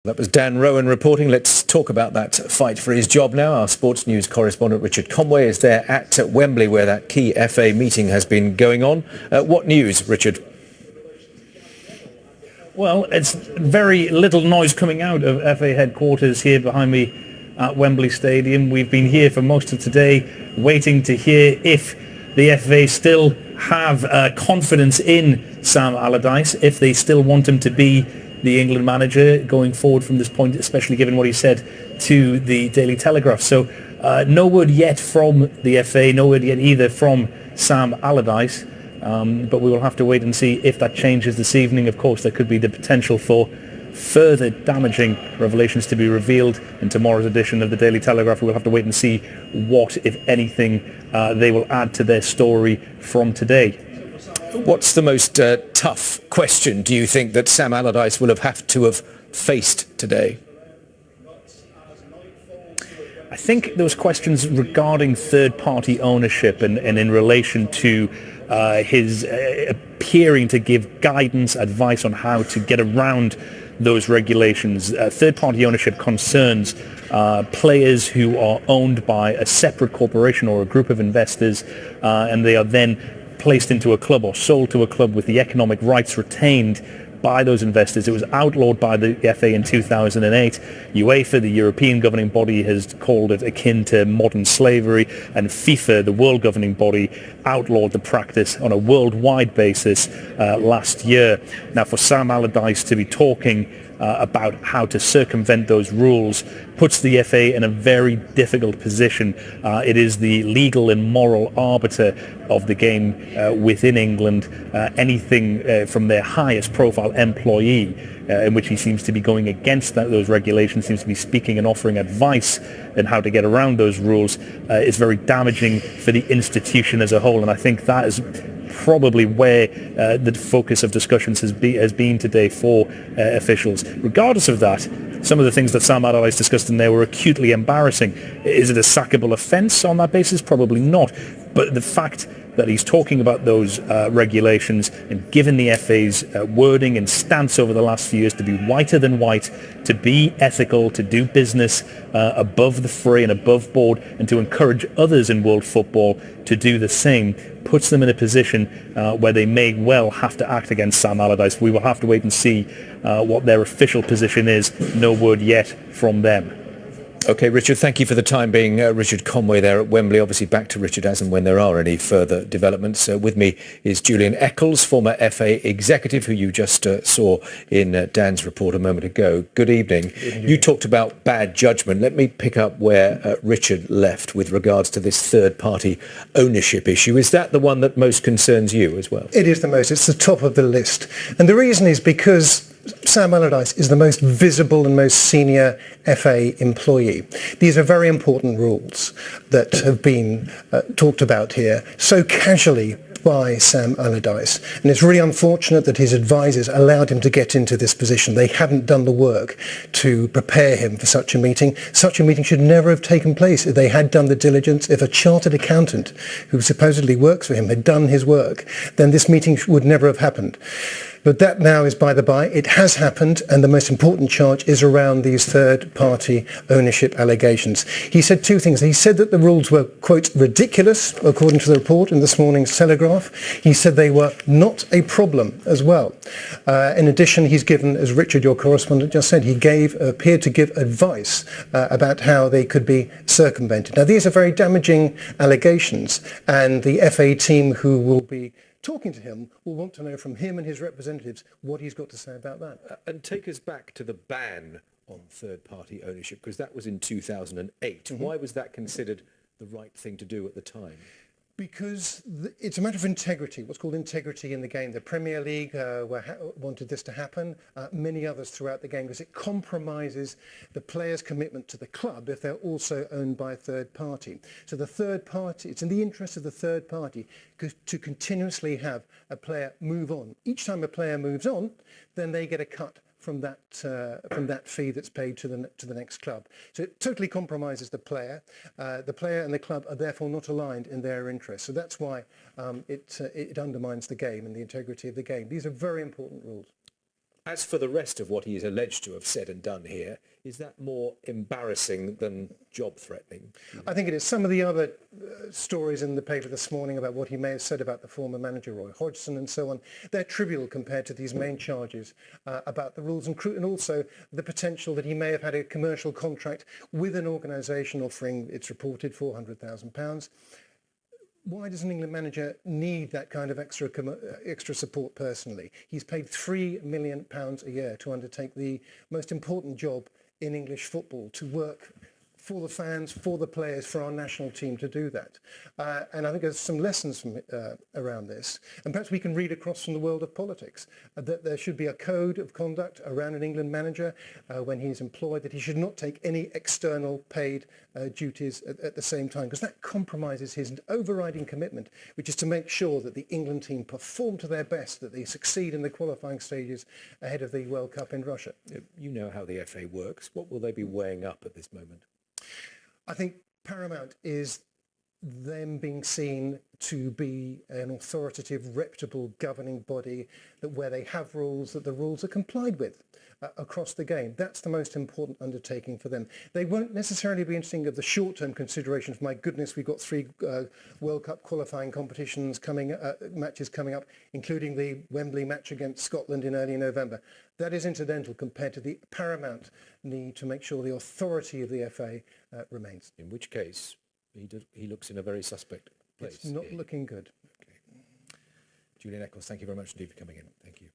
That was Dan Rowan reporting. Let's talk about that fight for his job now. Our sports news correspondent Richard Conway is there at Wembley where that key FA meeting has been going on. What news, Richard? Well, it's very little noise coming out of FA headquarters here behind me at Wembley Stadium. We've been here for most of today waiting to hear if the FA still have confidence in Sam Allardyce, if they still want him to be the England manager going forward from this point, especially given what he said to the Daily Telegraph. So no word yet from the FA, no word yet either from Sam Allardyce, but we will have to wait and see if that changes this evening. Of course, there could be the potential for further damaging revelations to be revealed in tomorrow's edition of the Daily Telegraph. We'll have to wait and see what, if anything, they will add to their story from today. What's the most tough question, do you think, that Sam Allardyce will have to have faced today? I think those questions regarding third-party ownership and in relation to his appearing to give guidance, advice on how to get around those regulations. Third-party ownership concerns players who are owned by a separate corporation or a group of investors, and they are then placed into a club or sold to a club with the economic rights retained by those investors. It was outlawed by the FA in 2008. UEFA, the European governing body, has called it akin to modern slavery, and FIFA, the world governing body, outlawed the practice on a worldwide basis last year. Now, for Sam Allardyce to be talking about how to circumvent those rules puts the FA in a very difficult position. It is the legal and moral arbiter of the game within England. Anything from their highest profile employee in which he seems to be going against those regulations, seems to be speaking and offering advice on how to get around those rules, is very damaging for the institution as a whole. And I think that is probably where the focus of discussions has been today for officials. Regardless of that, some of the things that Sam Allardyce discussed in there were acutely embarrassing. Is it a sackable offence on that basis? Probably not. But the fact that he's talking about those regulations, and given the FA's wording and stance over the last few years to be whiter than white, to be ethical, to do business above the fray and above board, and to encourage others in world football to do the same, puts them in a position where they may well have to act against Sam Allardyce. We will have to wait and see what their official position is. No word yet from them. OK, Richard, thank you for the time being. Richard Conway there at Wembley. Obviously back to Richard as and when there are any further developments. With me is Julian Eccles, former FA executive, who you just saw in Dan's report a moment ago. Good evening. You talked about bad judgment. Let me pick up where Richard left with regards to this third-party ownership issue. Is that the one that most concerns you as well? It is the most. It's the top of the list. And the reason is because Sam Allardyce is the most visible and most senior FA employee. These are very important rules that have been talked about here so casually by Sam Allardyce. And it's really unfortunate that his advisors allowed him to get into this position. They haven't done the work to prepare him for such a meeting. Such a meeting should never have taken place if they had done the diligence. If a chartered accountant who supposedly works for him had done his work, then this meeting would never have happened. But that now is by the by. It has happened, and the most important charge is around these third-party ownership allegations. He said two things. He said that the rules were, quote, ridiculous, according to the report in this morning's Telegraph. He said they were not a problem as well. In addition, he's given, as Richard, your correspondent, just said, he appeared to give advice about how they could be circumvented. Now, these are very damaging allegations, and the FA team who will be talking to him will want to know from him and his representatives what he's got to say about that. And take us back to the ban on third-party ownership, because that was in 2008. Mm-hmm. Why was that considered the right thing to do at the time? Because it's a matter of integrity, what's called integrity in the game. The Premier League wanted this to happen, many others throughout the game, because it compromises the player's commitment to the club if they're also owned by a third party. So the third party, it's in the interest of the third party to continuously have a player move on. Each time a player moves on, then they get a cut from that fee that's paid to the next club. So it totally compromises the player. The player and the club are therefore not aligned in their interests. So that's why it undermines the game and the integrity of the game. These are very important rules. As for the rest of what he is alleged to have said and done here, is that more embarrassing than job-threatening? I think it is. Some of the other stories in the paper this morning about what he may have said about the former manager, Roy Hodgson, and so on, they're trivial compared to these main charges about the rules and also the potential that he may have had a commercial contract with an organisation offering, it's reported, £400,000. Why does an England manager need that kind of extra support personally? He's paid £3 million a year to undertake the most important job in English football, to work for the fans, for the players, for our national team to do that. And I think there's some lessons from around this. And perhaps we can read across from the world of politics that there should be a code of conduct around an England manager when he's employed, that he should not take any external paid duties at the same time, because that compromises his overriding commitment, which is to make sure that the England team perform to their best, that they succeed in the qualifying stages ahead of the World Cup in Russia. You know how the FA works. What will they be weighing up at this moment? I think paramount is them being seen to be an authoritative, reputable governing body, that where they have rules, that the rules are complied with across the game. That's the most important undertaking for them. They won't necessarily be interested of the short-term considerations. My goodness, we've got 3 World Cup qualifying competitions matches coming up, including the Wembley match against Scotland in early November. That is incidental compared to the paramount need to make sure the authority of the FA remains. In which case, he looks in a very suspect place. It's not looking good. Okay. Julian Eccles, thank you very much indeed for coming in. Thank you.